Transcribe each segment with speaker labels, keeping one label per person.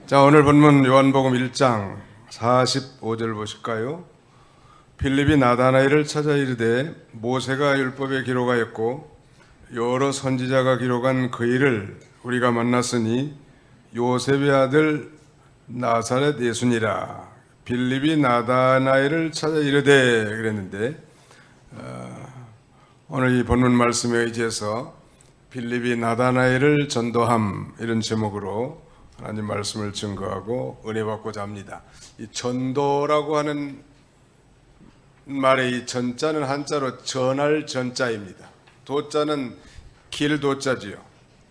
Speaker 1: 자, 오늘 본문 요한복음 1장 45절 보실까요? 빌립이 나다나엘을 찾아 이르되 모세가 율법에 기록하였고 여러 선지자가 기록한 그 일을 우리가 만났으니 요셉의 아들 나사렛 예수니라. 빌립이 나다나엘을 찾아 이르되 그랬는데 오늘 이 본문 말씀에 의지해서 빌립이 나다나엘을 전도함 이런 제목으로 하나님 말씀을 증거하고 은혜 받고자 합니다. 이 전도라고 하는 말의 이 전자는 한자로 전할 전자입니다. 도자는 길 도자지요.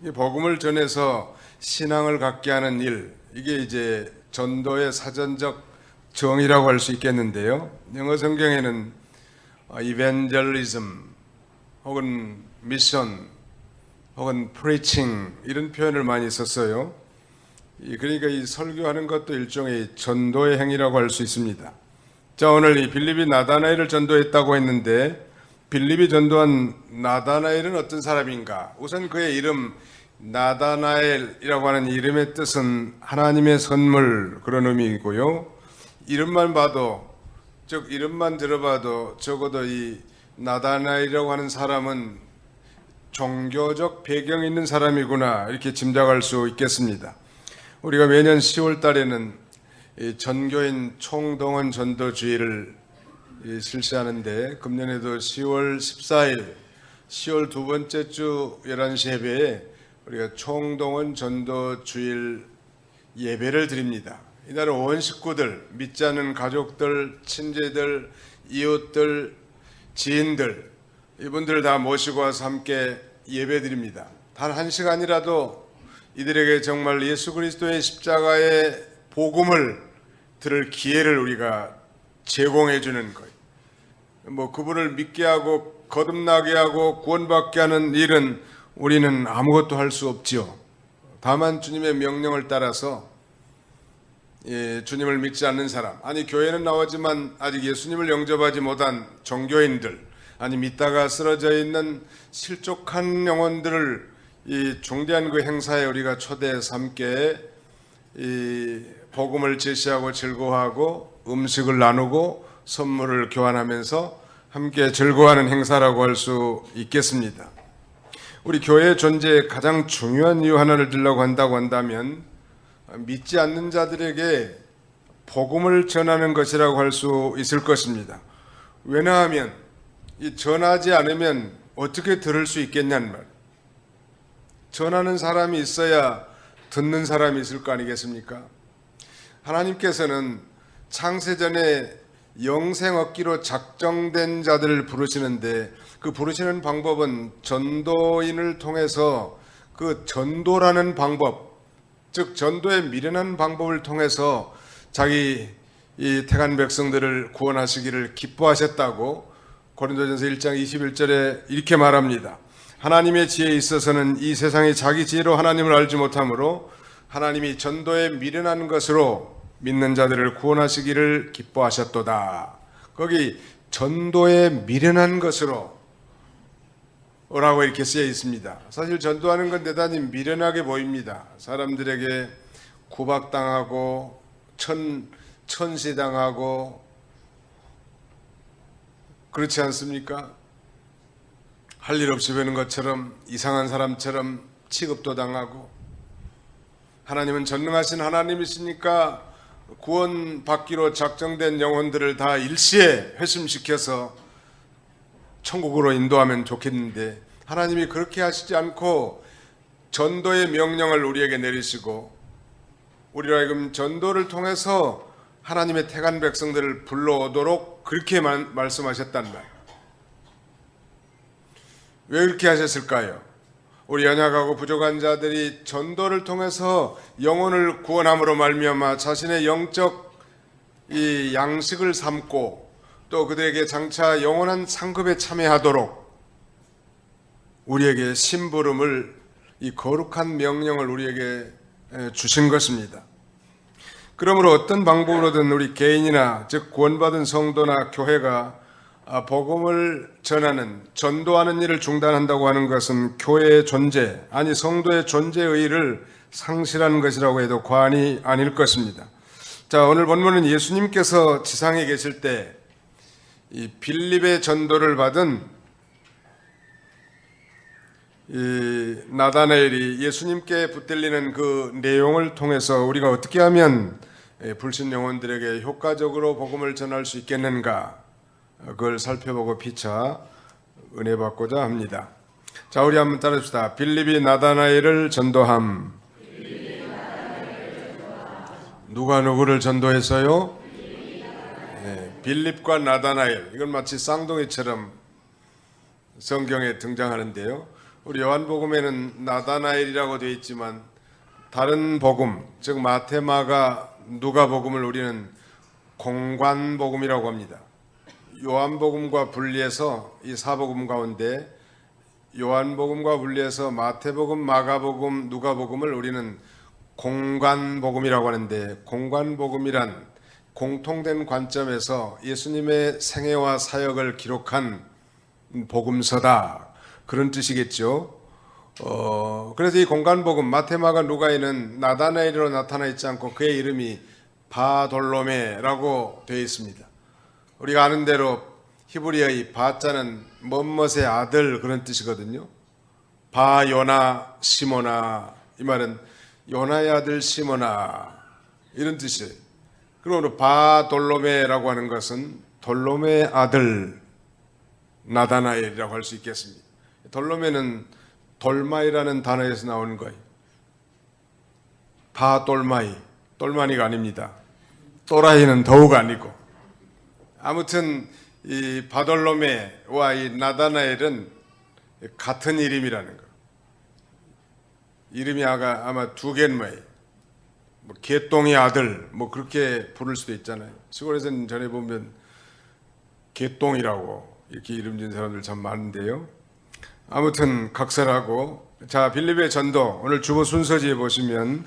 Speaker 1: 이 복음을 전해서 신앙을 갖게 하는 일, 이게 이제 전도의 사전적 정의라고 할 수 있겠는데요. 영어 성경에는 evangelism 혹은 미션 혹은 preaching 이런 표현을 많이 썼어요. 그러니까 이 설교하는 것도 일종의 전도의 행위라고 할 수 있습니다. 자, 오늘 이 빌립이 나다나엘을 전도했다고 했는데 빌립이 전도한 나다나엘은 어떤 사람인가? 우선 그의 이름 나다나엘이라고 하는 이름의 뜻은 하나님의 선물 그런 의미이고요. 이름만 봐도, 즉 이름만 들어봐도 적어도 이 나다나엘이라고 하는 사람은 종교적 배경이 있는 사람이구나 이렇게 짐작할 수 있겠습니다. 우리가 매년 10월 달에는 전교인 총동원 전도주의를 실시하는데 금년에도 10월 14일 10월 두 번째 주 11시 예배에 우리가 총동원 전도주일 예배를 드립니다. 이날은 온 식구들, 믿지 않는 가족들, 친제들, 이웃들, 지인들 이분들 다 모시고 와서 함께 예배 드립니다. 단 한 시간이라도 이들에게 정말 예수 그리스도의 십자가의 복음을 들을 기회를 우리가 제공해 주는 거예요. 그분을 믿게 하고 거듭나게 하고 구원받게 하는 일은 우리는 아무것도 할 수 없지요. 다만 주님의 명령을 따라서 주님을 믿지 않는 사람, 아니 교회는 나오지만 아직 예수님을 영접하지 못한 종교인들, 아니 믿다가 쓰러져 있는 실족한 영혼들을 이 중대한 그 행사에 우리가 초대해서 함께 이 복음을 제시하고 즐거워하고 음식을 나누고 선물을 교환하면서 함께 즐거워하는 행사라고 할 수 있겠습니다. 우리 교회의 존재의 가장 중요한 이유 하나를 들려고 한다면 믿지 않는 자들에게 복음을 전하는 것이라고 할 수 있을 것입니다. 왜냐하면 이 전하지 않으면 어떻게 들을 수 있겠냐는 말. 전하는 사람이 있어야 듣는 사람이 있을 거 아니겠습니까? 하나님께서는 창세전에 영생 얻기로 작정된 자들을 부르시는데 그 부르시는 방법은 전도인을 통해서 그 전도라는 방법, 즉 전도의 미련한 방법을 통해서 자기 이 택한 백성들을 구원하시기를 기뻐하셨다고 고린도전서 1장 21절에 이렇게 말합니다. 하나님의 지혜에 있어서는 이 세상이 자기 지혜로 하나님을 알지 못하므로 하나님이 전도에 미련한 것으로 믿는 자들을 구원하시기를 기뻐하셨도다. 거기 전도에 미련한 것으로 라고 이렇게 쓰여 있습니다. 사실 전도하는 건 대단히 미련하게 보입니다. 사람들에게 구박당하고 천시당하고 그렇지 않습니까? 할 일 없이 배는 것처럼 이상한 사람처럼 취급도 당하고, 하나님은 전능하신 하나님이시니까 구원받기로 작정된 영혼들을 다 일시에 회심시켜서 천국으로 인도하면 좋겠는데 하나님이 그렇게 하시지 않고 전도의 명령을 우리에게 내리시고 우리로 하여금 전도를 통해서 하나님의 택한 백성들을 불러오도록 그렇게 말씀하셨단 말이에요. 왜 그렇게 하셨을까요? 우리 연약하고 부족한 자들이 전도를 통해서 영혼을 구원함으로 말미암아 자신의 영적 이 양식을 삼고 또 그들에게 장차 영원한 상급에 참여하도록 우리에게 심부름을, 이 거룩한 명령을 우리에게 주신 것입니다. 그러므로 어떤 방법으로든 우리 개인이나 즉 구원받은 성도나 교회가 복음을 전하는, 전도하는 일을 중단한다고 하는 것은 교회의 존재, 아니 성도의 존재 의의를 상실하는 것이라고 해도 과언이 아닐 것입니다. 자, 오늘 본문은 예수님께서 지상에 계실 때 이 빌립의 전도를 받은 이 나다나엘이 예수님께 붙들리는 그 내용을 통해서 우리가 어떻게 하면 불신 영혼들에게 효과적으로 복음을 전할 수 있겠는가, 그걸 살펴보고 피차 은혜 받고자 합니다. 자, 우리 한번 따라합시다. 빌립이 나다나엘을 전도함. 누가 누구를 전도했어요? 빌립과 나다나엘. 이건 마치 쌍둥이처럼 성경에 등장하는데요. 우리 요한복음에는 나다나엘이라고 되어 있지만 다른 복음, 즉 마태, 마가, 누가복음을 우리는 공관복음이라고 합니다. 요한복음과 분리해서 이 사복음 가운데 요한복음과 분리해서 마태복음, 마가복음, 누가복음을 우리는 공관복음이라고 하는데, 공관복음이란 공통된 관점에서 예수님의 생애와 사역을 기록한 복음서다, 그런 뜻이겠죠. 그래서 이 공관복음 마태, 마가, 누가에는 나다나엘로 나타나 있지 않고 그의 이름이 바돌로메라고 되어 있습니다. 우리가 아는 대로 히브리어의 바자는 뭐뭇의 아들, 그런 뜻이거든요. 바 요나 시모나, 이 말은 요나의 아들 시모나, 이런 뜻이에요. 그러므로 바돌로메라고 하는 것은 돌로메의 아들 나다나엘이라고 할 수 있겠습니다. 돌로메는 돌마이라는 단어에서 나오는 거예요. 바돌마이, 똘마니가 아닙니다. 또라이는 더욱 아니고. 아무튼 이 바돌로메와 이 나다나엘은 같은 이름이라는 거. 이름이 아마 두 개인 모양이에요. 뭐 개똥의 아들, 뭐 그렇게 부를 수도 있잖아요. 시골에서는 전에 보면 개똥이라고 이렇게 이름 지은 사람들 참 많은데요. 아무튼 각설하고, 자, 빌립의 전도, 오늘 주보 순서지에 보시면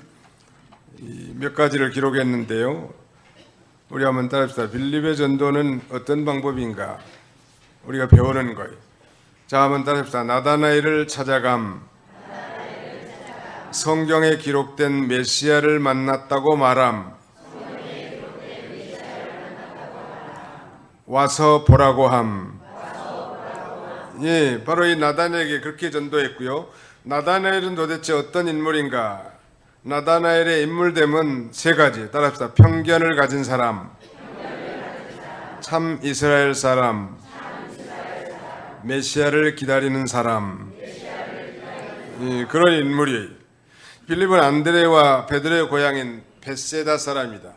Speaker 1: 몇 가지를 기록했는데요. 우리 한번 따라합시다. 빌립의 전도는 어떤 방법인가? 우리가 배우는 거예요. 자, 한번 따라합시다. 나다나엘을 찾아감. 성경에 기록된 메시아를 만났다고 말함. 와서 보라고 함. 예, 바로 이 나다나엘에게 그렇게 전도했고요. 나다나엘은 도대체 어떤 인물인가? 나다나엘의 인물됨은 세 가지. 따라합시다. 편견을 가진 사람, 참 이스라엘 사람, 메시아를 기다리는 사람. 예, 그런 인물이에요. 빌립은 안드레와 베드로의 고향인 벳세다 사람이다.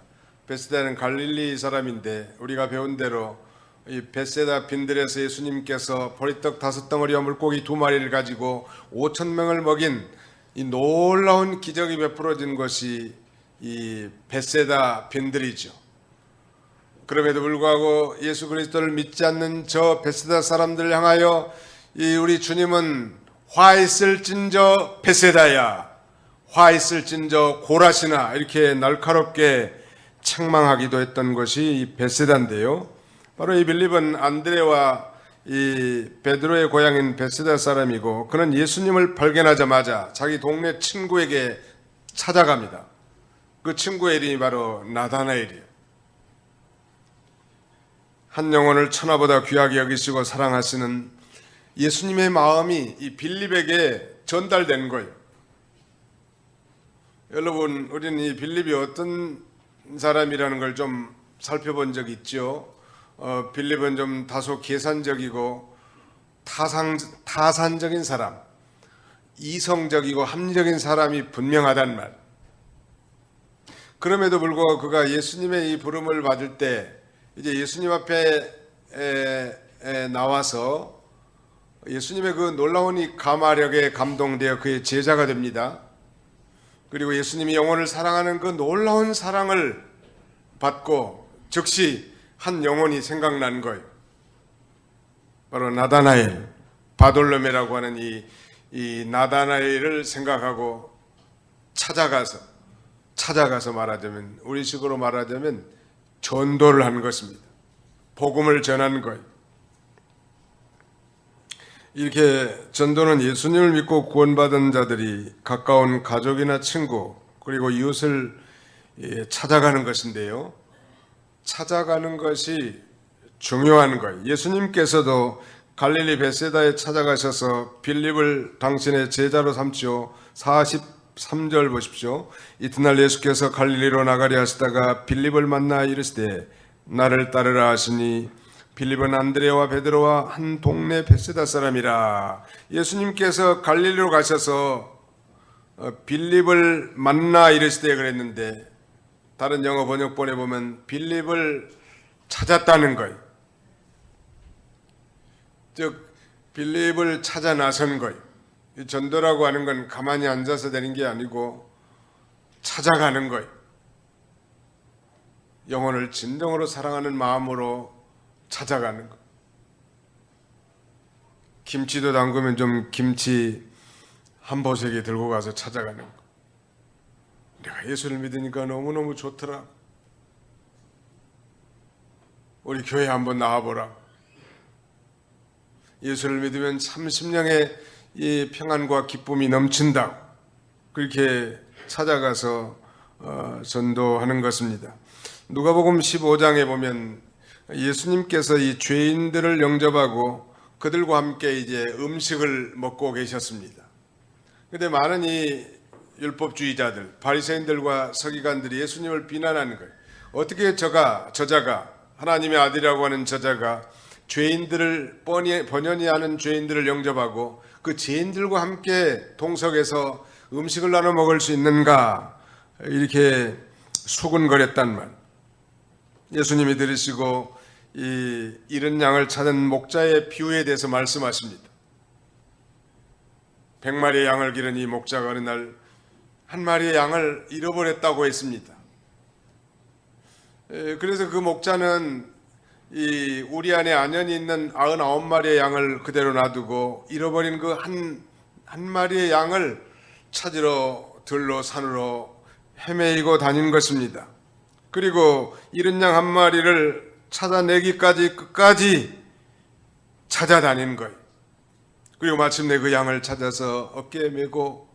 Speaker 1: 벳세다는 갈릴리 사람인데, 우리가 배운 대로 이 벳세다 빈들에서 예수님께서 보리떡 5덩어리와 물고기 2마리를 가지고 5,000명을 먹인 이 놀라운 기적이 베풀어진 것이 이 벳세다 빈들이죠. 그럼에도 불구하고 예수 그리스도를 믿지 않는 저 벳세다 사람들을 향하여 우리 주님은 화 있을진저 벳세다야, 화 있을진저 고라시나, 이렇게 날카롭게 책망하기도 했던 것이 이 벳세다인데요. 바로 이 빌립은 안드레와 이 베드로의 고향인 벳세다 사람이고, 그는 예수님을 발견하자마자 자기 동네 친구에게 찾아갑니다. 그 친구의 이름이 바로 나다나엘이에요. 한 영혼을 천하보다 귀하게 여기시고 사랑하시는 예수님의 마음이 이 빌립에게 전달된 거예요. 여러분, 우리는 이 빌립이 어떤 사람이라는 걸 좀 살펴본 적이 있죠. 빌립은 좀 다소 계산적이고 타산적인 사람, 이성적이고 합리적인 사람이 분명하단 말. 그럼에도 불구하고 그가 예수님의 이 부름을 받을 때 이제 예수님 앞에 나와서 예수님의 그 놀라운 이 가마력에 감동되어 그의 제자가 됩니다. 그리고 예수님이 영혼을 사랑하는 그 놀라운 사랑을 받고 즉시 한 영혼이 생각난 거예요. 바로 나다나엘, 바돌로메라고 하는 이 나다나엘을 생각하고 찾아가서 말하자면, 우리식으로 말하자면 전도를 한 것입니다. 복음을 전한 거예요. 이렇게 전도는 예수님을 믿고 구원받은 자들이 가까운 가족이나 친구 그리고 이웃을 찾아가는 것인데요. 찾아가는 것이 중요한 거예요. 예수님께서도 갈릴리 벳세다에 찾아가셔서 빌립을 당신의 제자로 삼지요. 43절 보십시오. 이튿날 예수께서 갈릴리로 나가려 하시다가 빌립을 만나 이르시되 나를 따르라 하시니 빌립은 안드레와 베드로와 한 동네 벳세다 사람이라. 예수님께서 갈릴리로 가셔서 빌립을 만나 이르시되 그랬는데 다른 영어 번역본에 보면 빌립을 찾았다는 거예요. 즉 빌립을 찾아 나선 거예요. 이 전도라고 하는 건 가만히 앉아서 되는 게 아니고 찾아가는 거예요. 영혼을 진정으로 사랑하는 마음으로 찾아가는 거. 김치도 담그면 좀 김치 한 보세기 들고 가서 찾아가는 거. 내가 예수를 믿으니까 너무너무 좋더라. 우리 교회 한번 나와보라. 예수를 믿으면 참 심령에 이 평안과 기쁨이 넘친다고 그렇게 찾아가서 전도하는 것입니다. 누가복음 15장에 보면 예수님께서 이 죄인들을 영접하고 그들과 함께 이제 음식을 먹고 계셨습니다. 그런데 많은 이 율법주의자들, 바리새인들과 서기관들이 예수님을 비난하는 거예요. 어떻게 저자가 하나님의 아들이라고 하는 저자가 죄인들을 번연히 아는 죄인들을 영접하고 그 죄인들과 함께 동석에서 음식을 나눠 먹을 수 있는가 이렇게 수군거렸단 말. 예수님이 들으시고 이 잃은 양을 찾은 목자의 비유에 대해서 말씀하십니다. 100마리의 양을 기른 이 목자가 어느 날 한 마리의 양을 잃어버렸다고 했습니다. 그래서 그 목자는 이 우리 안에 안연히 있는 99마리의 양을 그대로 놔두고 잃어버린 그 한 마리의 양을 찾으러 들로 산으로 헤매이고 다닌 것입니다. 그리고 잃은 양 한 마리를 찾아내기까지 끝까지 찾아다닌 거예요. 그리고 마침내 그 양을 찾아서 어깨에 메고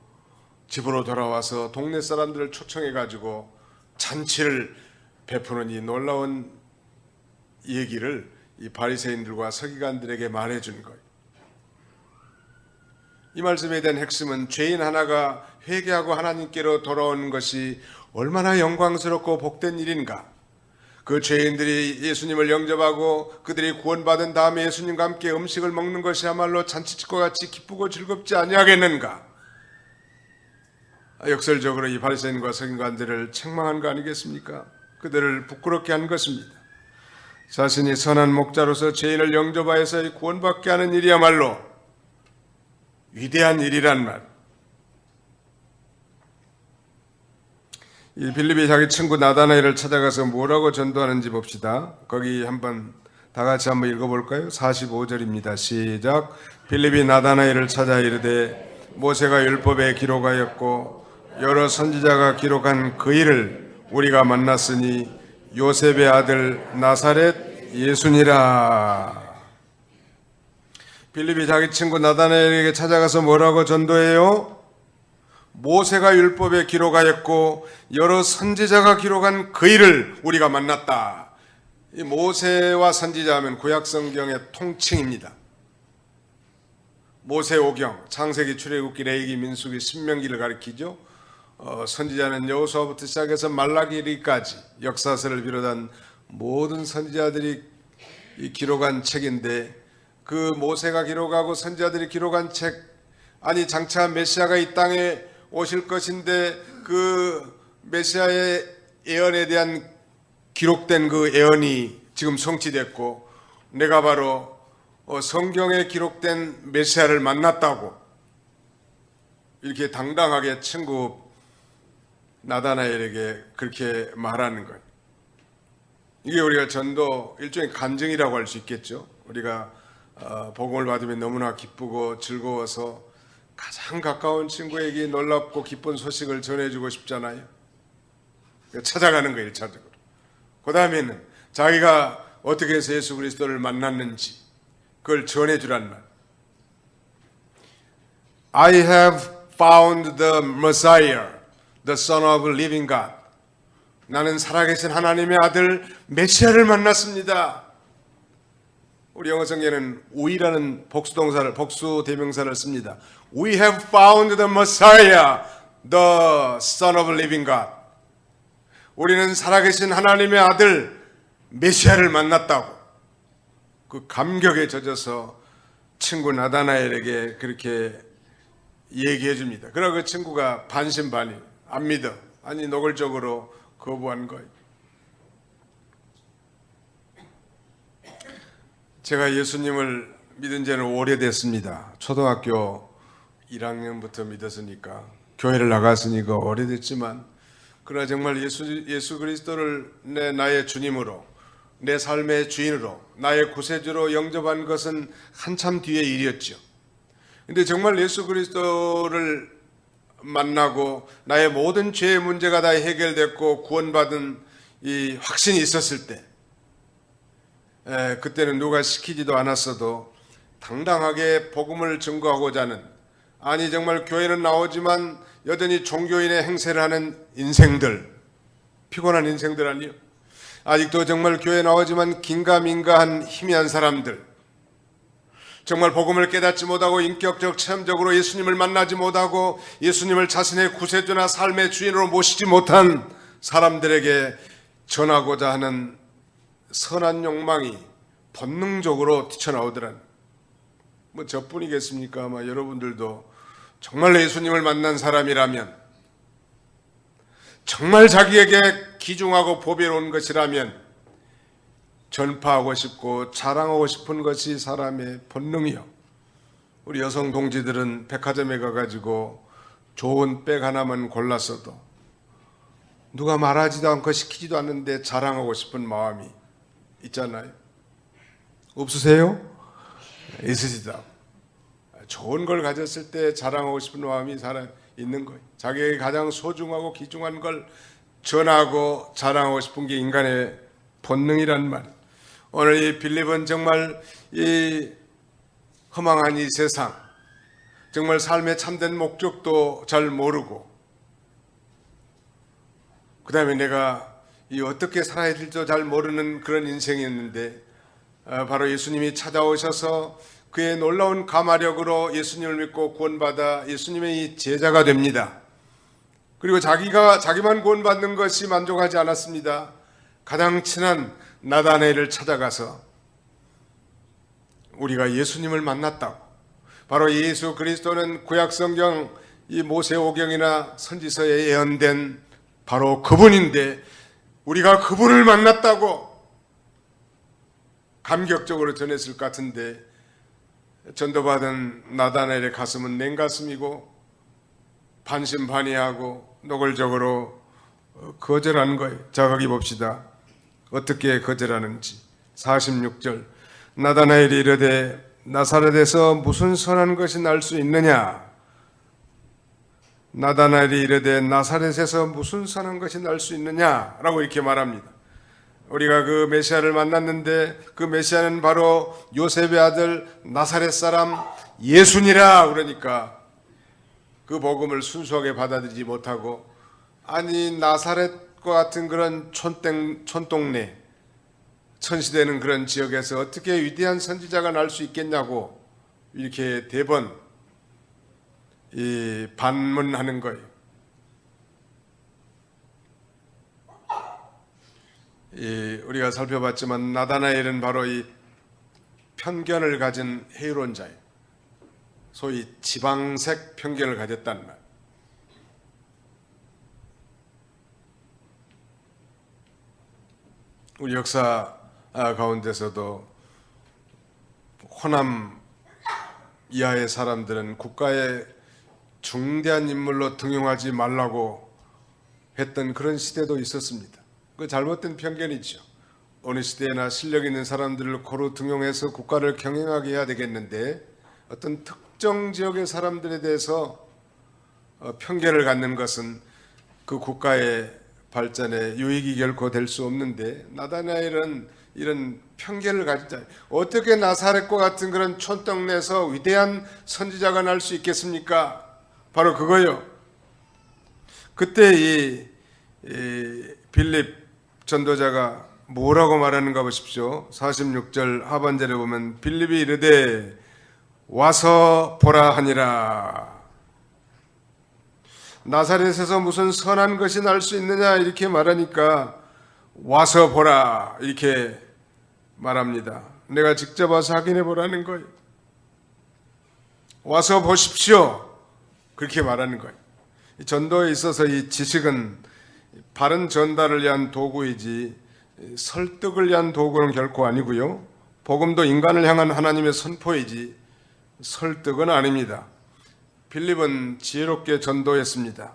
Speaker 1: 집으로 돌아와서 동네 사람들을 초청해가지고 잔치를 베푸는 이 놀라운 얘기를 이 바리새인들과 서기관들에게 말해준 거예요. 이 말씀에 대한 핵심은 죄인 하나가 회개하고 하나님께로 돌아오는 것이 얼마나 영광스럽고 복된 일인가. 그 죄인들이 예수님을 영접하고 그들이 구원받은 다음에 예수님과 함께 음식을 먹는 것이야말로 잔치집과 같이 기쁘고 즐겁지 아니하겠는가. 역설적으로 이 바리새인과 서기관들을 책망한 거 아니겠습니까? 그들을 부끄럽게 한 것입니다. 자신이 선한 목자로서 죄인을 영접하여서 구원받게 하는 일이야말로 위대한 일이란 말. 이 빌립이 자기 친구 나다나엘을 찾아가서 뭐라고 전도하는지 봅시다. 거기 한번 다 같이 한번 읽어볼까요? 45절입니다. 시작. 빌립이 나다나엘을 찾아 이르되 모세가 율법에 기록하였고 여러 선지자가 기록한 그 일을 우리가 만났으니 요셉의 아들 나사렛 예수니라. 빌립이 자기 친구 나다나엘에게 찾아가서 뭐라고 전도해요? 모세가 율법에 기록하였고 여러 선지자가 기록한 그 일을 우리가 만났다. 이 모세와 선지자 하면 구약 성경의 통칭입니다. 모세오경, 창세기, 출애굽기, 레위기, 민수기, 신명기를 가리키죠. 선지자는 여호수아부터 시작해서 말라기까지 역사서를 비롯한 모든 선지자들이 기록한 책인데 그 모세가 기록하고 선지자들이 기록한 책, 아니 장차 메시아가 이 땅에 오실 것인데 그 메시아의 예언에 대한 기록된 그 예언이 지금 성취됐고 내가 바로 성경에 기록된 메시아를 만났다고 이렇게 당당하게 친구 나다나엘에게 그렇게 말하는 거예요. 이게 우리가 전도 일종의 간증이라고 할 수 있겠죠. 우리가 복음을 받으면 너무나 기쁘고 즐거워서 가장 가까운 친구에게 놀랍고 기쁜 소식을 전해주고 싶잖아요. 찾아가는 거예요, 1차적으로. 그 다음에는 자기가 어떻게 해서 예수 그리스도를 만났는지 그걸 전해주란 말. I have found the Messiah, the Son of Living God. 나는 살아계신 하나님의 아들 메시아를 만났습니다. 우리 영어 성경에는 we라는 복수 대명사를 씁니다. We have found the Messiah, the Son of Living God. 우리는 살아계신 하나님의 아들 메시아를 만났다고. 그 감격에 젖어서 친구 나다나엘에게 그렇게 얘기해 줍니다. 그러나 그 친구가 반신반의, 안 믿어. 아니 노골적으로 거부한 거예요. 제가 예수님을 믿은 지는 오래됐습니다. 초등학교 1학년부터 믿었으니까 교회를 나갔으니까 오래됐지만 그러나 정말 예수 그리스도를 나의 주님으로 내 삶의 주인으로 나의 구세주로 영접한 것은 한참 뒤의 일이었죠. 근데 정말 예수 그리스도를 만나고 나의 모든 죄의 문제가 다 해결됐고 구원받은 이 확신이 있었을 때 그때는 누가 시키지도 않았어도 당당하게 복음을 증거하고자 하는, 아니 정말 교회는 나오지만 여전히 종교인의 행세를 하는 인생들, 피곤한 인생들 아니요, 아직도 정말 교회 나오지만 긴가민가한 희미한 사람들, 정말 복음을 깨닫지 못하고 인격적 체험적으로 예수님을 만나지 못하고 예수님을 자신의 구세주나 삶의 주인으로 모시지 못한 사람들에게 전하고자 하는 선한 욕망이 본능적으로 튀쳐나오더란. 뭐 저뿐이겠습니까? 아마 여러분들도 정말 예수님을 만난 사람이라면, 정말 자기에게 귀중하고 보배로운 것이라면 전파하고 싶고 자랑하고 싶은 것이 사람의 본능이요. 우리 여성 동지들은 백화점에 가가지고 좋은 백 하나만 골랐어도 누가 말하지도 않고 시키지도 않는데 자랑하고 싶은 마음이 있잖아요. 없으세요? 있으시다. 좋은 걸 가졌을 때 자랑하고 싶은 마음이 사람 있는 거예요. 자기에게 가장 소중하고 귀중한 걸 전하고 자랑하고 싶은 게 인간의 본능이란 말. 오늘 이 빌립은 정말 이 허망한 이 세상, 정말 삶의 참된 목적도 잘 모르고, 그 다음에 내가 이 어떻게 살아야 될지도 잘 모르는 그런 인생이었는데 바로 예수님이 찾아오셔서 그의 놀라운 가마력으로 예수님을 믿고 구원받아 예수님의 이 제자가 됩니다. 그리고 자기만 구원받는 것이 만족하지 않았습니다. 가장 친한 나다나엘을 찾아가서 우리가 예수님을 만났다고, 바로 예수 그리스도는 구약성경 이 모세오경이나 선지서에 예언된 바로 그분인데 우리가 그분을 만났다고 감격적으로 전했을 것 같은데 전도받은 나다나엘의 가슴은 냉가슴이고 반신반의하고 노골적으로 거절한 거예요. 자, 거기 봅시다. 어떻게 거절하는지. 46절. 나다나엘이 이르되 나사렛에서 무슨 선한 것이 날 수 있느냐? 나다나엘이 이르되 나사렛에서 무슨 선한 것이 날 수 있느냐? 라고 이렇게 말합니다. 우리가 그 메시아를 만났는데 그 메시아는 바로 요셉의 아들 나사렛 사람 예수니라. 그러니까 그 복음을 순수하게 받아들이지 못하고, 아니 나사렛과 같은 그런 촌동네 천시되는 그런 지역에서 어떻게 위대한 선지자가 날 수 있겠냐고 이렇게 대번 이 반문하는 거예요. 우리가 살펴봤지만 나다나엘은 바로 이 편견을 가진 해이론자예요. 소위 지방색 편견을 가졌단 말. 우리 역사 가운데서도 호남 이하의 사람들은 국가의 중대한 인물로 등용하지 말라고 했던 그런 시대도 있었습니다. 그 잘못된 편견이죠. 어느 시대나 실력 있는 사람들을 고루 등용해서 국가를 경영하게 해야 되겠는데 어떤 특정 지역의 사람들에 대해서 편견을 갖는 것은 그 국가의 발전에 유익이 결코 될 수 없는데, 나다나엘은 이런 편견을 가지자. 어떻게 나사렛과 같은 그런 촌동네에서 위대한 선지자가 날 수 있겠습니까? 바로 그거요. 그때 이 빌립 전도자가 뭐라고 말하는가 보십시오. 46절 하반절에 보면 빌립이 이르되 와서 보라 하니라. 나사렛에서 무슨 선한 것이 날 수 있느냐 이렇게 말하니까 와서 보라 이렇게 말합니다. 내가 직접 와서 확인해 보라는 거예요. 와서 보십시오 그렇게 말하는 거예요. 전도에 있어서 이 지식은 바른 전달을 위한 도구이지 설득을 위한 도구는 결코 아니고요. 복음도 인간을 향한 하나님의 선포이지 설득은 아닙니다. 빌립은 지혜롭게 전도했습니다.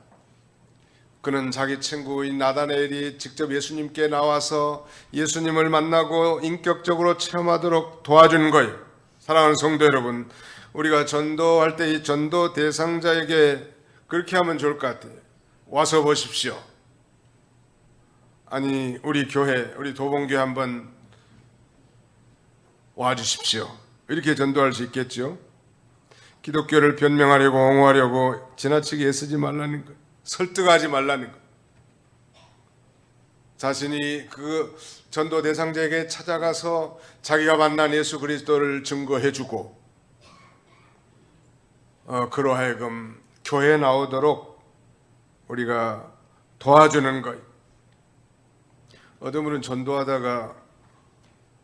Speaker 1: 그는 자기 친구인 나다나엘이 직접 예수님께 나와서 예수님을 만나고 인격적으로 체험하도록 도와준 거예요. 사랑하는 성도 여러분, 우리가 전도할 때 이 전도 대상자에게 그렇게 하면 좋을 것 같아요. 와서 보십시오. 아니 우리 교회, 우리 도봉교회 한번 와주십시오. 이렇게 전도할 수 있겠죠. 기독교를 변명하려고 옹호하려고 지나치게 애쓰지 말라는 것, 설득하지 말라는 것. 자신이 그 전도 대상자에게 찾아가서 자기가 만난 예수 그리스도를 증거해주고 그로 하여금 교회에 나오도록 우리가 도와주는 것. 어떤 분은 전도하다가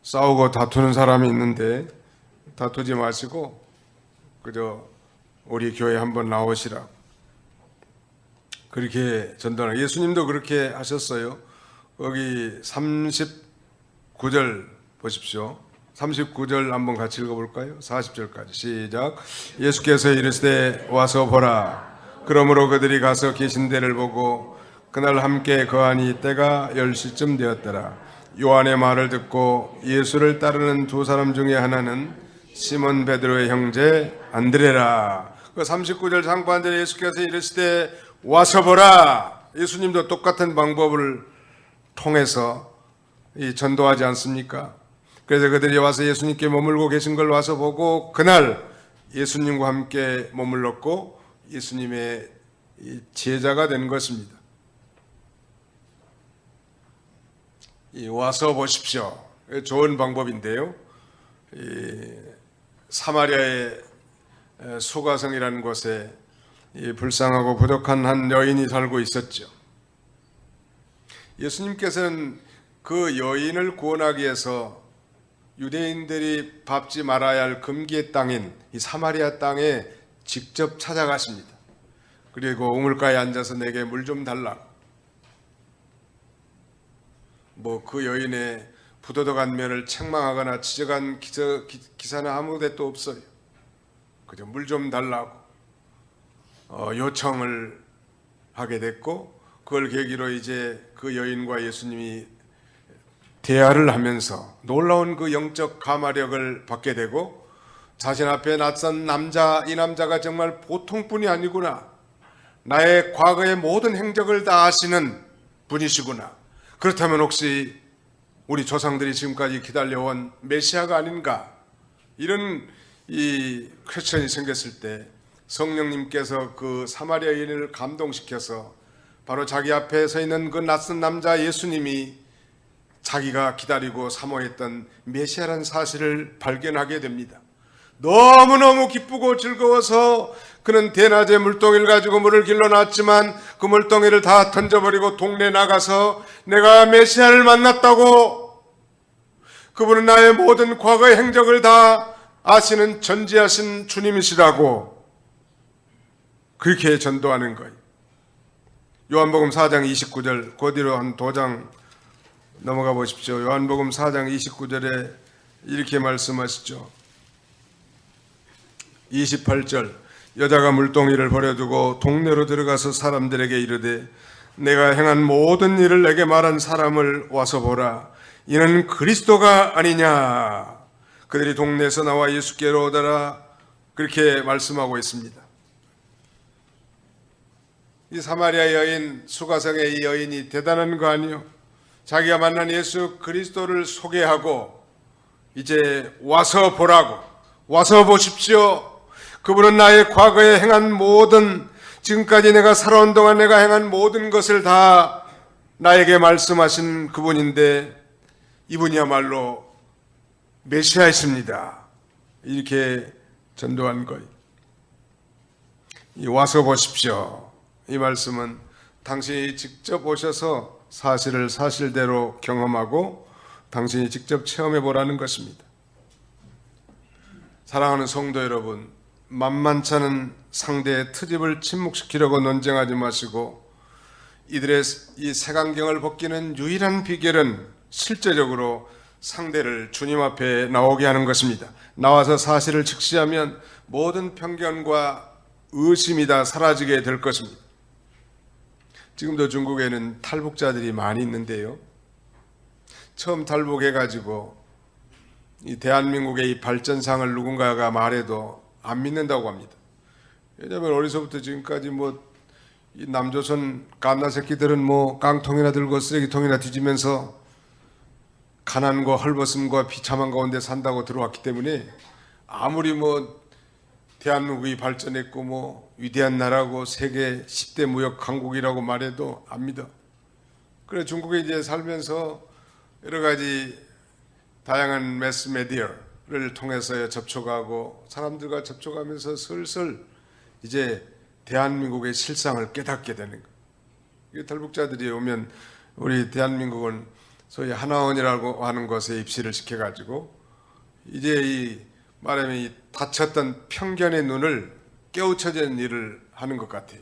Speaker 1: 싸우고 다투는 사람이 있는데 다투지 마시고 그저 우리 교회 한번 나오시라. 그렇게 전도하는. 예수님도 그렇게 하셨어요. 여기 39절 보십시오. 39절 한번 같이 읽어볼까요? 40절까지 시작. 예수께서 이르시되 와서 보라. 그러므로 그들이 가서 계신 데를 보고 그날 함께 거하니 때가 10시쯤 되었더라. 요한의 말을 듣고 예수를 따르는 두 사람 중에 하나는 시몬 베드로의 형제 안드레라. 그 39절 상반절에 예수께서 이르시되 와서 보라. 예수님도 똑같은 방법을 통해서 전도하지 않습니까? 그래서 그들이 와서 예수님께 머물고 계신 걸 와서 보고 그날 예수님과 함께 머물렀고 예수님의 제자가 된 것입니다. 와서 보십시오. 좋은 방법인데요. 사마리아의 수가성이라는 곳에 불쌍하고 부족한 한 여인이 살고 있었죠. 예수님께서는 그 여인을 구원하기 위해서 유대인들이 밟지 말아야 할 금기의 땅인 이 사마리아 땅에 직접 찾아가십니다. 그리고 우물가에 앉아서 내게 물 좀 달라고. 그 여인의 부도덕한 면을 책망하거나 지적한 기사는 아무 데도 없어요. 그저 물 좀 달라고 요청을 하게 됐고 그걸 계기로 이제 그 여인과 예수님이 대화를 하면서 놀라운 그 영적 가마력을 받게 되고 자신 앞에 낯선 남자, 이 남자가 정말 보통뿐이 아니구나. 나의 과거의 모든 행적을 다 아시는 분이시구나. 그렇다면 혹시 우리 조상들이 지금까지 기다려온 메시아가 아닌가? 이런 이 퀘스천이 생겼을 때 성령님께서 그 사마리아 여인을 감동시켜서 바로 자기 앞에 서 있는 그 낯선 남자 예수님이 자기가 기다리고 사모했던 메시아라는 사실을 발견하게 됩니다. 너무너무 기쁘고 즐거워서 그는 대낮에 물동이를 가지고 물을 길러놨지만 그 물동이를 다 던져버리고 동네 나가서 내가 메시아를 만났다고, 그분은 나의 모든 과거의 행적을 다 아시는 전지하신 주님이시라고 그렇게 전도하는 거예요. 요한복음 4장 29절, 그 뒤로 한 2장 넘어가 보십시오. 요한복음 4장 29절에 이렇게 말씀하시죠. 28절, 여자가 물동이를 버려두고 동네로 들어가서 사람들에게 이르되 내가 행한 모든 일을 내게 말한 사람을 와서 보라. 이는 그리스도가 아니냐. 그들이 동네에서 나와 예수께로 오더라. 그렇게 말씀하고 있습니다. 이 사마리아 여인, 수가성의 이 여인이 대단한 거 아니요? 자기가 만난 예수 그리스도를 소개하고 이제 와서 보라고, 와서 보십시오. 그분은 나의 과거에 행한 모든, 지금까지 내가 살아온 동안 내가 행한 모든 것을 다 나에게 말씀하신 그분인데 이분이야말로 메시아이십니다. 이렇게 전도한 거예요. 와서 보십시오. 이 말씀은 당신이 직접 오셔서 사실을 사실대로 경험하고 당신이 직접 체험해 보라는 것입니다. 사랑하는 성도 여러분, 만만찮은 상대의 트집을 침묵시키려고 논쟁하지 마시고 이들의 이 색안경을 벗기는 유일한 비결은 실제적으로 상대를 주님 앞에 나오게 하는 것입니다. 나와서 사실을 직시하면 모든 편견과 의심이 다 사라지게 될 것입니다. 지금도 중국에는 탈북자들이 많이 있는데요. 처음 탈북해가지고 이 대한민국의 이 발전상을 누군가가 말해도 안 믿는다고 합니다. 왜냐하면 어려서부터 지금까지 이 남조선 갓나 새끼들은 깡통이나 들고 쓰레기통이나 뒤지면서 가난과 헐벗음과 비참한 가운데 산다고 들어왔기 때문에 아무리 대한민국이 발전했고 위대한 나라고 세계 10대 무역 강국이라고 말해도 안 믿어. 그래 중국에 이제 살면서 여러 가지 다양한 매스메디어를 통해서 접촉하고 사람들과 접촉하면서 슬슬 이제 대한민국의 실상을 깨닫게 되는 거예요. 탈북자들이 오면 우리 대한민국은 소위 하나원이라고 하는 것에 입시를 시켜가지고 이제 이 말하면 이 닫혔던 편견의 눈을 깨우쳐지는 일을 하는 것 같아요.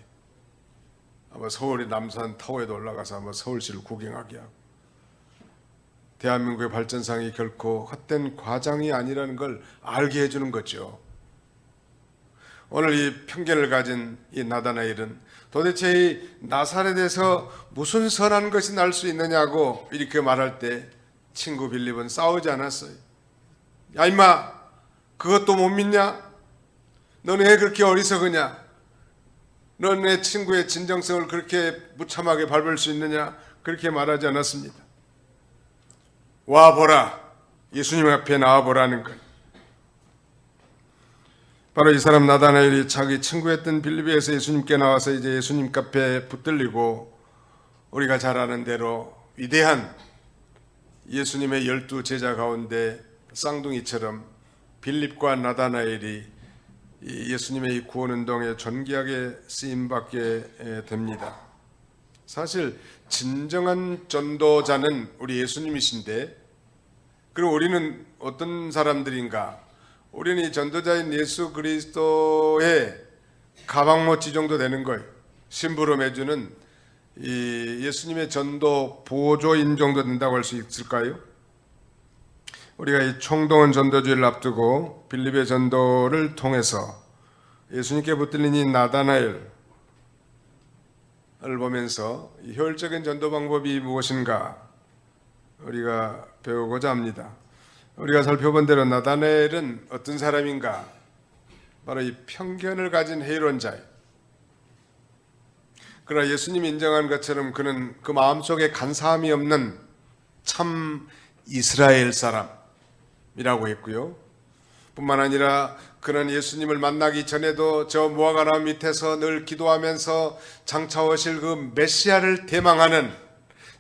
Speaker 1: 아마 서울의 남산 타워에도 올라가서 아마 서울시를 구경하게 하고 대한민국의 발전상이 결코 헛된 과장이 아니라는 걸 알게 해주는 거죠. 오늘 이 편견을 가진 이 나다나엘은 도대체 이 나사렛에서 무슨 선한 것이 날 수 있느냐고 이렇게 말할 때 친구 빌립은 싸우지 않았어요. 야 임마 그것도 못 믿냐? 너는 왜 그렇게 어리석으냐? 넌 내 친구의 진정성을 그렇게 무참하게 밟을 수 있느냐? 그렇게 말하지 않았습니다. 와보라. 예수님 앞에 나와보라는 것. 바로 이 사람 나다나엘이 자기 친구였던 빌립에서 예수님께 나와서 이제 예수님 앞에 붙들리고 우리가 잘 아는 대로 위대한 예수님의 12 제자 가운데 쌍둥이처럼 빌립과 나다나엘이 예수님의 이 구원운동에 존귀하게 쓰임받게 됩니다. 사실 진정한 전도자는 우리 예수님이신데 그럼 우리는 어떤 사람들인가? 우리는 이 전도자인 예수 그리스도의 가방모찌 정도 되는 거예요. 심부름해주는 이 예수님의 전도 보조인 정도 된다고 할 수 있을까요? 우리가 이 총동원 전도주의를 앞두고 빌립의 전도를 통해서 예수님께 붙들린 이 나다나엘을 보면서 이 효율적인 전도 방법이 무엇인가 우리가 배우고자 합니다. 우리가 살펴본 대로 나다나엘은 어떤 사람인가? 바로 이 편견을 가진 회의론자예요. 그러나 예수님이 인정한 것처럼 그는 그 마음속에 간사함이 없는 참 이스라엘 사람이라고 했고요. 뿐만 아니라 그는 예수님을 만나기 전에도 저 무화과나무 밑에서 늘 기도하면서 장차 오실 그 메시아를 대망하는,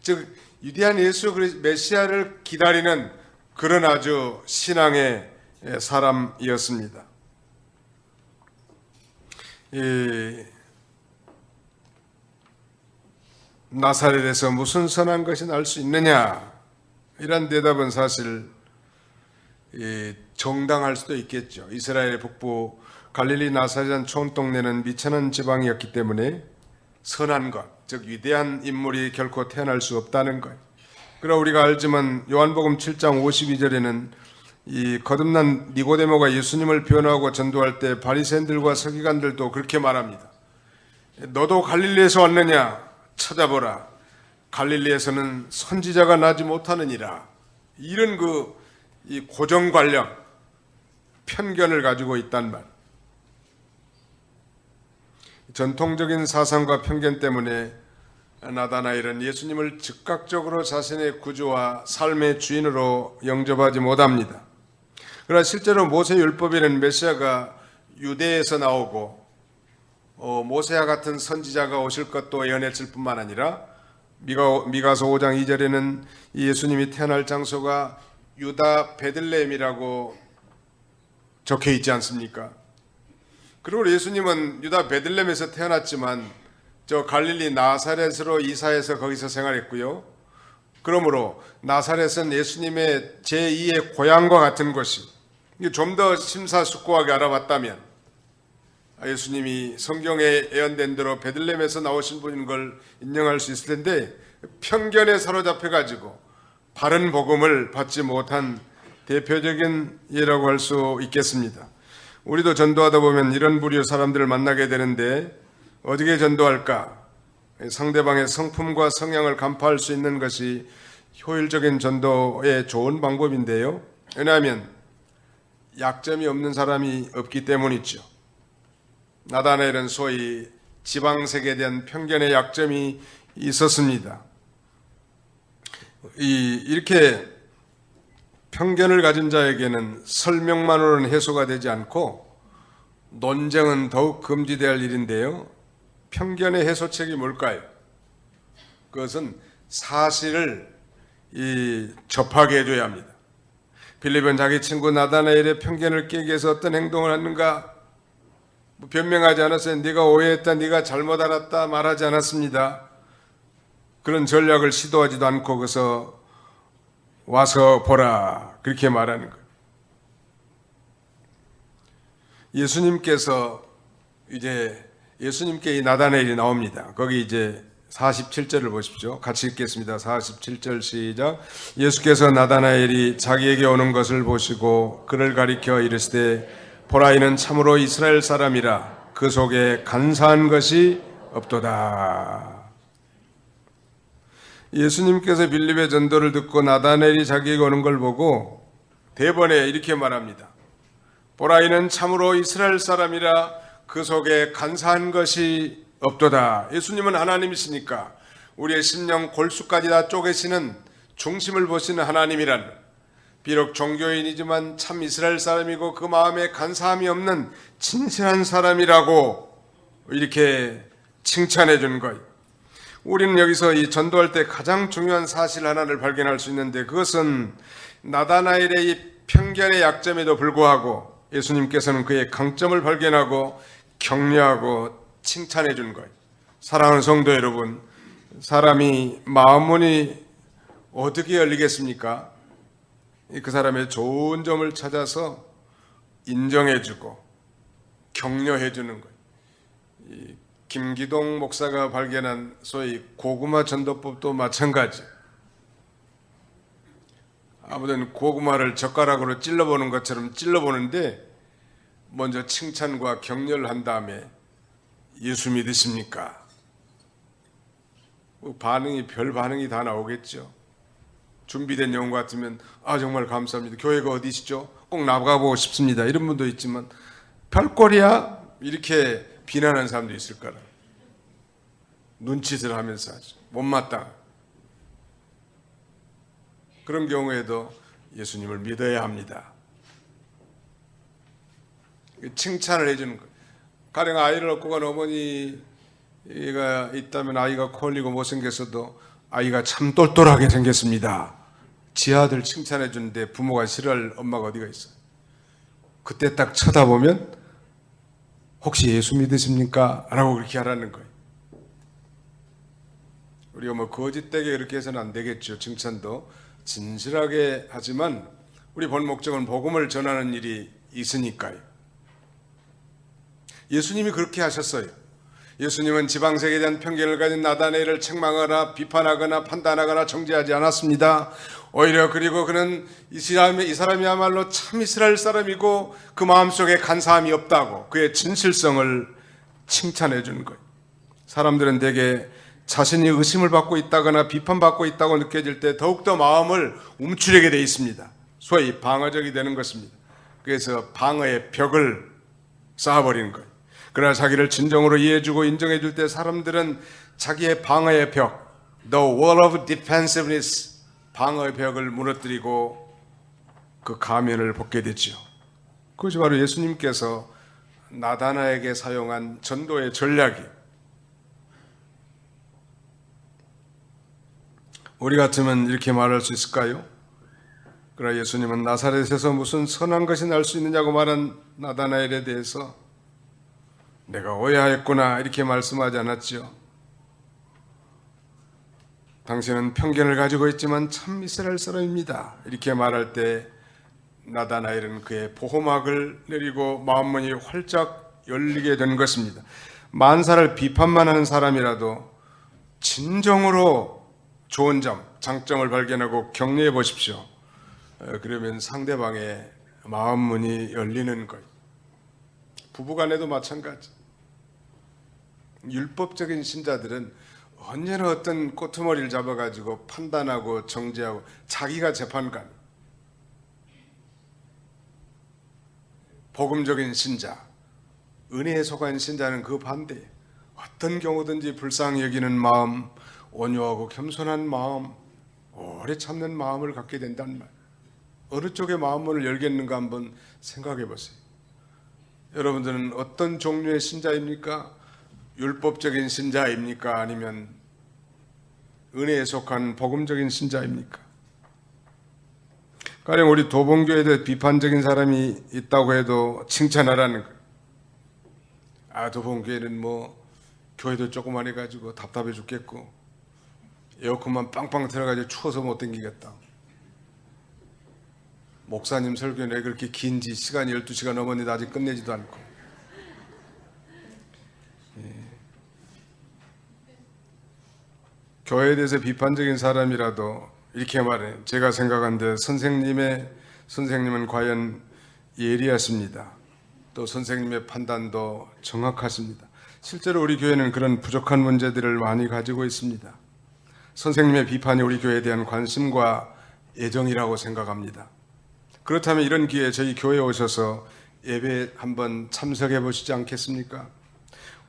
Speaker 1: 즉 위대한 예수 그리스도 메시아를 기다리는 그런 아주 신앙의 사람이었습니다. 나사렛에서 무슨 선한 것이 날 수 있느냐? 이런 대답은 사실 정당할 수도 있겠죠. 이스라엘의 북부 갈릴리 나사렛 촌동네는 미천한 지방이었기 때문에 선한 것, 즉 위대한 인물이 결코 태어날 수 없다는 것. 그러나 우리가 알지만 요한복음 7장 52절에는 이 거듭난 니고데모가 예수님을 변호하고 전도할 때 바리새인들과 서기관들도 그렇게 말합니다. 너도 갈릴리에서 왔느냐? 찾아보라. 갈릴리에서는 선지자가 나지 못하느니라. 이런 이 고정관념, 편견을 가지고 있단 말. 전통적인 사상과 편견 때문에 나다나엘은 예수님을 즉각적으로 자신의 구주와 삶의 주인으로 영접하지 못합니다. 그러나 실제로 모세율법에는 메시아가 유대에서 나오고 모세와 같은 선지자가 오실 것도 예언했을 뿐만 아니라 미가서 5장 2절에는 예수님이 태어날 장소가 유다 베들레헴이라고 적혀 있지 않습니까? 그리고 예수님은 유다 베들레헴에서 태어났지만 저 갈릴리 나사렛으로 이사해서 거기서 생활했고요. 그러므로 나사렛은 예수님의 제2의 고향과 같은 곳이, 좀 더 심사숙고하게 알아봤다면 예수님이 성경에 예언된 대로 베들레헴에서 나오신 분인 걸 인정할 수 있을 텐데 편견에 사로잡혀 가지고 바른 복음을 받지 못한 대표적인 예라고 할 수 있겠습니다. 우리도 전도하다 보면 이런 부류의 사람들을 만나게 되는데 어떻게 전도할까? 상대방의 성품과 성향을 간파할 수 있는 것이 효율적인 전도의 좋은 방법인데요. 왜냐하면 약점이 없는 사람이 없기 때문이죠. 나다나엘은 소위 지방색에 대한 편견의 약점이 있었습니다. 이렇게 편견을 가진 자에게는 설명만으로는 해소가 되지 않고 논쟁은 더욱 금지되어야 할 일인데요. 편견의 해소책이 뭘까요? 그것은 사실을 접하게 해줘야 합니다. 빌립은 자기 친구 나다나엘의 편견을 깨기 위해서 어떤 행동을 했는가? 변명하지 않았어요. 네가 오해했다, 네가 잘못 알았다 말하지 않았습니다. 그런 전략을 시도하지도 않고 거기서 와서 보라 그렇게 말하는 거예요. 예수님께 이 나다나엘이 나옵니다. 거기 이제 47절을 보십시오. 같이 읽겠습니다. 47절 시작. 예수께서 나다나엘이 자기에게 오는 것을 보시고 그를 가리켜 이르시되 보라, 이는 참으로 이스라엘 사람이라 그 속에 간사한 것이 없도다. 예수님께서 빌립의 전도를 듣고 나다나엘이 자기에게 오는 걸 보고 대번에 이렇게 말합니다. 보라, 이는 참으로 이스라엘 사람이라 그 속에 간사한 것이 없도다. 예수님은 하나님이시니까 우리의 심령 골수까지 다 쪼개시는 중심을 보시는 하나님이란, 비록 종교인이지만 참 이스라엘 사람이고 그 마음에 간사함이 없는 진실한 사람이라고 이렇게 칭찬해 준 거예요. 우리는 여기서 이 전도할 때 가장 중요한 사실 하나를 발견할 수 있는데 그것은 나다나엘의 이 편견의 약점에도 불구하고 예수님께서는 그의 강점을 발견하고 격려하고 칭찬해 준 거예요. 사랑하는 성도 여러분, 사람이 마음문이 어떻게 열리겠습니까? 그 사람의 좋은 점을 찾아서 인정해주고 격려해주는 거예요. 김기동 목사가 발견한 소위 고구마 전도법도 마찬가지. 아무튼 고구마를 젓가락으로 찔러보는 것처럼 찔러보는데 먼저 칭찬과 격려를 한 다음에 예수 믿으십니까? 별 반응이 다 나오겠죠. 준비된 영혼 같으면 정말 감사합니다. 교회가 어디시죠? 꼭 나가보고 싶습니다. 이런 분도 있지만 별꼴이야? 이렇게 비난하는 사람도 있을 거라. 눈짓을 하면서 하죠. 못마땅. 그런 경우에도 예수님을 믿어야 합니다. 칭찬을 해주는 거예요. 가령 아이를 얻고 간 어머니가 있다면 아이가 코 흘리고 못생겼어도 아이가 참 똘똘하게 생겼습니다. 지 아들 칭찬해 주는데 부모가 싫어할 엄마가 어디가 있어요. 그때 딱 쳐다보면 혹시 예수 믿으십니까? 라고 그렇게 하라는 거예요. 우리가 거짓되게 그렇게 해서는 안 되겠죠. 칭찬도 진실하게 하지만 우리 본 목적은 복음을 전하는 일이 있으니까요. 예수님이 그렇게 하셨어요. 예수님은 지방색에 대한 편견을 가진 나다나엘을 책망하거나 비판하거나 판단하거나 정죄하지 않았습니다. 오히려 그리고 그는 이 사람이야말로 참 이스라엘 사람이고 그 마음속에 간사함이 없다고 그의 진실성을 칭찬해 주는 거예요. 사람들은 대개 자신이 의심을 받고 있다거나 비판받고 있다고 느껴질 때 더욱더 마음을 움츠리게 돼 있습니다. 소위 방어적이 되는 것입니다. 그래서 방어의 벽을 쌓아버리는 거예요. 그러나 자기를 진정으로 이해해주고 인정해줄 때 사람들은 자기의 방어의 벽, The wall of defensiveness, 방어의 벽을 무너뜨리고 그 가면을 벗게 되지요. 그것이 바로 예수님께서 나다나에게 사용한 전도의 전략이에요. 우리 같으면 이렇게 말할 수 있을까요? 그러나 예수님은 나사렛에서 무슨 선한 것이 날 수 있느냐고 말한 나다나엘에 대해서 내가 오해하였구나 이렇게 말씀하지 않았죠. 당신은 편견을 가지고 있지만 참 이스라엘 사람입니다 이렇게 말할 때 나다나엘은 그의 보호막을 내리고 마음문이 활짝 열리게 된 것입니다. 만사를 비판만 하는 사람이라도 진정으로 좋은 점, 장점을 발견하고 격려해 보십시오. 그러면 상대방의 마음문이 열리는 거예요. 부부간에도 마찬가지. 율법적인 신자들은 언제나 어떤 꼬투머리를 잡아가지고 판단하고 정죄하고 자기가 재판관. 복음적인 신자, 은혜에 속한 신자는 그 반대예요. 어떤 경우든지 불쌍히 여기는 마음, 온유하고 겸손한 마음, 오래 참는 마음을 갖게 된다는 말. 어느 쪽에 마음문을 열겠는가 한번 생각해 보세요. 여러분들은 어떤 종류의 신자입니까? 율법적인 신자입니까? 아니면 은혜에 속한 복음적인 신자입니까? 가령 우리 도봉교에 대해 비판적인 사람이 있다고 해도 칭찬하라는 거예요. 아, 도봉교회는 뭐 교회도 조그만 해가지고 답답해 죽겠고 에어컨만 빵빵 틀어가지고 추워서 못 댕기겠다. 목사님 설교는 왜 그렇게 긴지 시간이 12시가 넘었는데 아직 끝내지도 않고. 교회에 대해서 비판적인 사람이라도 이렇게 말해요. 제가 생각한데 선생님은 과연 예리하십니다. 또 선생님의 판단도 정확하십니다. 실제로 우리 교회는 그런 부족한 문제들을 많이 가지고 있습니다. 선생님의 비판이 우리 교회에 대한 관심과 애정이라고 생각합니다. 그렇다면 이런 기회에 저희 교회에 오셔서 예배에 한번 참석해 보시지 않겠습니까?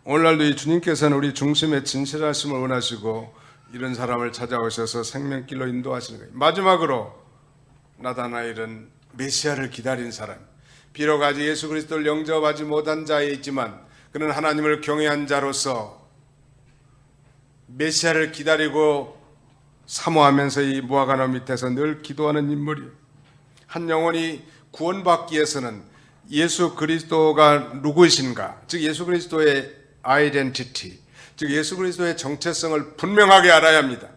Speaker 1: 오늘날도 이 주님께서는 우리 중심에 진실하심을 원하시고 이런 사람을 찾아오셔서 생명길로 인도하시는 거예요. 마지막으로 나다나엘은 메시아를 기다린 사람, 비록 아직 예수 그리스도를 영접하지 못한 자에 있지만 그는 하나님을 경외한 자로서 메시아를 기다리고 사모하면서 이 무화과나무 밑에서 늘 기도하는 인물이에요. 한 영혼이 구원받기 위해서는 예수 그리스도가 누구이신가, 즉 예수 그리스도의 아이덴티티, 즉 예수 그리스도의 정체성을 분명하게 알아야 합니다.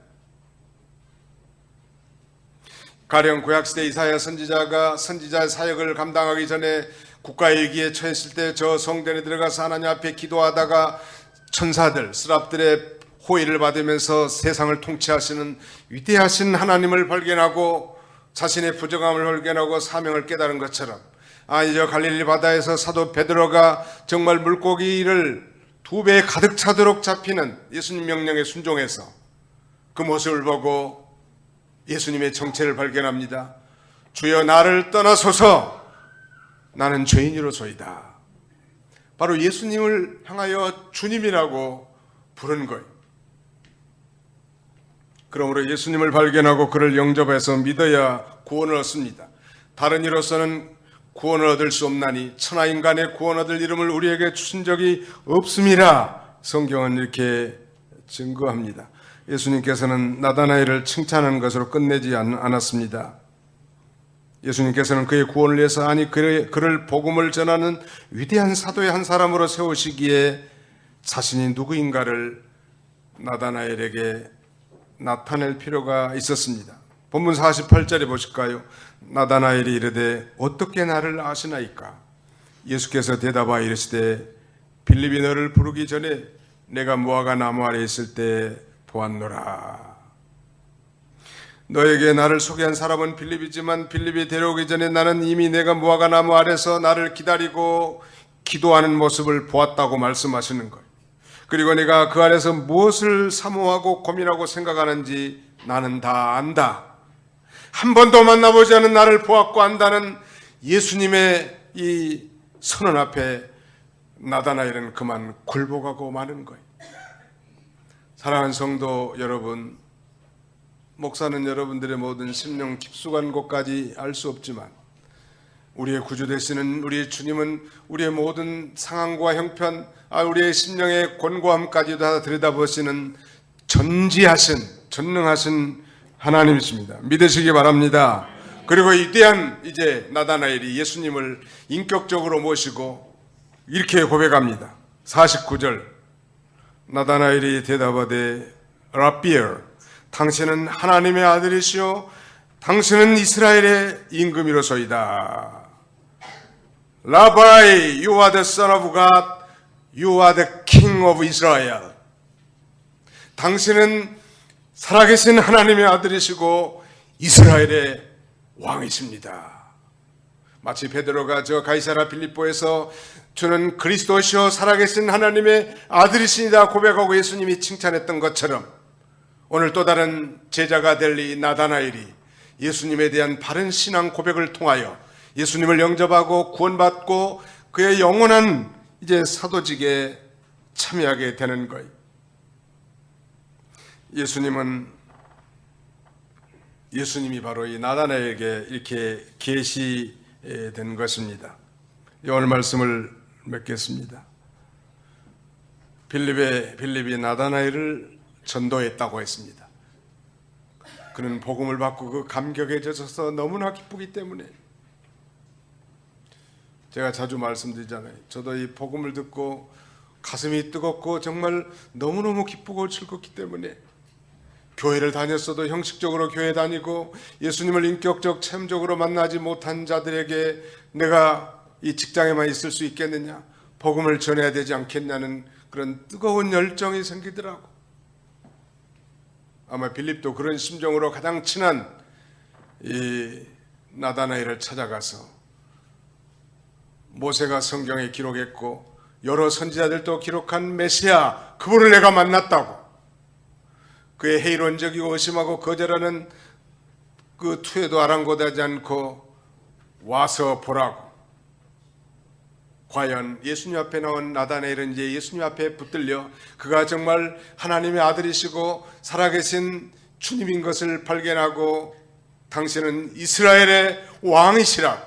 Speaker 1: 가령 구약시대 이사야 선지자가 선지자의 사역을 감당하기 전에 국가위기에 처했을 때 저 성전에 들어가서 하나님 앞에 기도하다가 천사들, 스랍들의 호의를 받으면서 세상을 통치하시는 위대하신 하나님을 발견하고 자신의 부정함을 발견하고 사명을 깨달은 것처럼, 아니 저 갈릴리 바다에서 사도 베드로가 정말 물고기를 2배 가득 차도록 잡히는 예수님 명령에 순종해서 그 모습을 보고 예수님의 정체를 발견합니다. 주여 나를 떠나소서 나는 죄인이로소이다. 바로 예수님을 향하여 주님이라고 부른 거예요. 그러므로 예수님을 발견하고 그를 영접해서 믿어야 구원을 얻습니다. 다른 이로서는 구원을 얻을 수 없나니 천하인간의 구원 얻을 이름을 우리에게 주신 적이 없음이라 성경은 이렇게 증거합니다. 예수님께서는 나다나엘을 칭찬하는 것으로 끝내지 않았습니다. 예수님께서는 그의 구원을 위해서 아니 그를 복음을 전하는 위대한 사도의 한 사람으로 세우시기에 자신이 누구인가를 나다나엘에게 나타낼 필요가 있었습니다. 본문 48절에 보실까요? 나다나엘이 이르되 어떻게 나를 아시나이까? 예수께서 대답하여 이르시되 빌립이 너를 부르기 전에 내가 무화과 나무 아래 있을 때 보았노라. 너에게 나를 소개한 사람은 빌립이지만 빌립이 데려오기 전에 나는 이미 내가 무화과 나무 아래서 나를 기다리고 기도하는 모습을 보았다고 말씀하시는 거예요. 그리고 내가 그 안에서 무엇을 사모하고 고민하고 생각하는지 나는 다 안다. 한 번도 만나보지 않은 나를 보았고 안다는 예수님의 이 선언 앞에 나다나엘은 그만 굴복하고 마는 거예요. 사랑하는 성도 여러분, 목사는 여러분들의 모든 심령 깊숙한 곳까지 알 수 없지만 우리의 구주 되시는 우리의 주님은 우리의 모든 상황과 형편, 우리의 심령의 곤고함까지도 다 들여다보시는 전능하신 하나님이십니다. 믿으시기 바랍니다. 그리고 위대한 이제 나다나엘이 예수님을 인격적으로 모시고 이렇게 고백합니다. 49절 나다나엘이 대답하되 라비엘 당신은 하나님의 아들이시오 당신은 이스라엘의 임금이로소이다. 라바이 you are the son of God you are the king of Israel. 당신은 살아계신 하나님의 아들이시고 이스라엘의 왕이십니다. 마치 베드로가 저 가이사라 빌립보에서 주는 그리스도시요 살아계신 하나님의 아들이시니다 고백하고 예수님이 칭찬했던 것처럼 오늘 또 다른 제자가 될 이 나다나엘이 예수님에 대한 바른 신앙 고백을 통하여 예수님을 영접하고 구원받고 그의 영원한 이제 사도직에 참여하게 되는 거예요. 예수님이 바로 이 나다나엘에게 이렇게 계시된 것입니다. 오늘 말씀을 맺겠습니다. 빌립이 나다나엘을 전도했다고 했습니다. 그는 복음을 받고 그 감격에 젖어서 너무나 기쁘기 때문에 제가 자주 말씀드리잖아요. 저도 이 복음을 듣고 가슴이 뜨겁고 정말 너무너무 기쁘고 즐겁기 때문에 교회를 다녔어도 형식적으로 교회 다니고 예수님을 인격적 체험적으로 만나지 못한 자들에게 내가 이 직장에만 있을 수 있겠느냐, 복음을 전해야 되지 않겠냐는 그런 뜨거운 열정이 생기더라고. 아마 빌립도 그런 심정으로 가장 친한 이 나다나엘을 찾아가서 모세가 성경에 기록했고 여러 선지자들도 기록한 메시아 그분을 내가 만났다고, 그의 해이론적이고 의심하고 거절하는 그 투에도 아랑곳하지 않고 와서 보라고. 과연 예수님 앞에 나온 나다나엘은 이제 예수님 앞에 붙들려 그가 정말 하나님의 아들이시고 살아계신 주님인 것을 발견하고 당신은 이스라엘의 왕이시라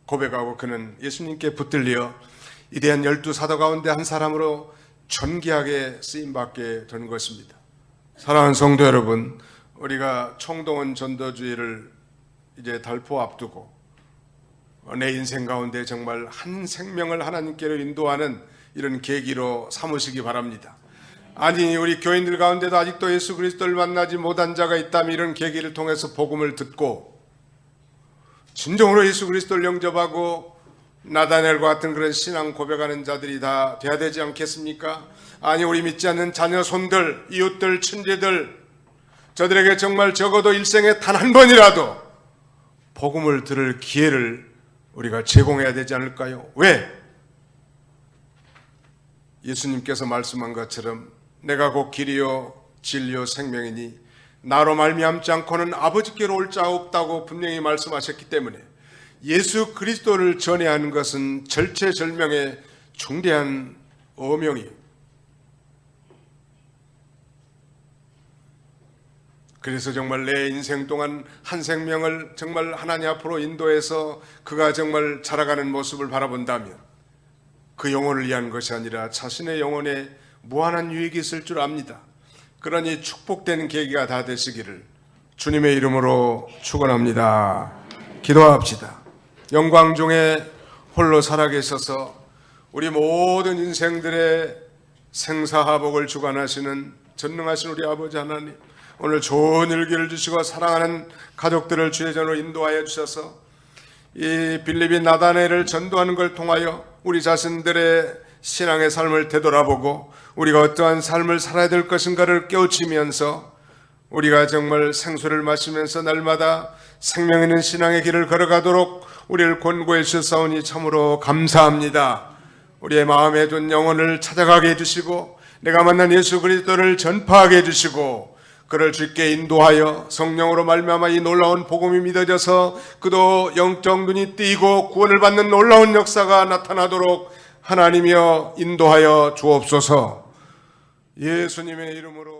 Speaker 1: 고백하고 그는 예수님께 붙들려 위대한 12사도 가운데 한 사람으로 존귀하게 쓰임받게 된 것입니다. 사랑하는 성도 여러분, 우리가 총동원 전도주의를 이제 달포 앞두고 내 인생 가운데 정말 한 생명을 하나님께로 인도하는 이런 계기로 삼으시기 바랍니다. 아니 우리 교인들 가운데도 아직도 예수 그리스도를 만나지 못한 자가 있다면 이런 계기를 통해서 복음을 듣고 진정으로 예수 그리스도를 영접하고 나다나엘과 같은 그런 신앙 고백하는 자들이 다 돼야 되지 않겠습니까? 아니 우리 믿지 않는 자녀 손들, 이웃들, 친지들 저들에게 정말 적어도 일생에 단 한 번이라도 복음을 들을 기회를 우리가 제공해야 되지 않을까요? 왜? 예수님께서 말씀한 것처럼 내가 곧 길이요 진리요 생명이니 나로 말미암지 않고는 아버지께로 올 자 없다고 분명히 말씀하셨기 때문에 예수 그리스도를 전해야 하는 것은 절체절명의 중대한 어명이에요. 그래서 정말 내 인생 동안 한 생명을 정말 하나님 앞으로 인도해서 그가 정말 자라가는 모습을 바라본다면 그 영혼을 위한 것이 아니라 자신의 영혼에 무한한 유익이 있을 줄 압니다. 그러니 축복된 계기가 다 되시기를 주님의 이름으로 축원합니다. 기도합시다. 영광 중에 홀로 살아계셔서 우리 모든 인생들의 생사하복을 주관하시는 전능하신 우리 아버지 하나님, 오늘 좋은 일기를 주시고 사랑하는 가족들을 주의 전으로 인도하여 주셔서 이 빌립이 나다나엘을 전도하는 걸 통하여 우리 자신들의 신앙의 삶을 되돌아보고 우리가 어떠한 삶을 살아야 될 것인가를 깨우치면서 우리가 정말 생수를 마시면서 날마다 생명 있는 신앙의 길을 걸어가도록 우리를 권고해 주셨사오니 참으로 감사합니다. 우리의 마음에 둔 영혼을 찾아가게 해주시고 내가 만난 예수 그리스도를 전파하게 해주시고 그를 주께 인도하여 성령으로 말미암아 이 놀라운 복음이 믿어져서 그도 영적 눈이 뜨이고 구원을 받는 놀라운 역사가 나타나도록 하나님이여 인도하여 주옵소서. 예수님의 이름으로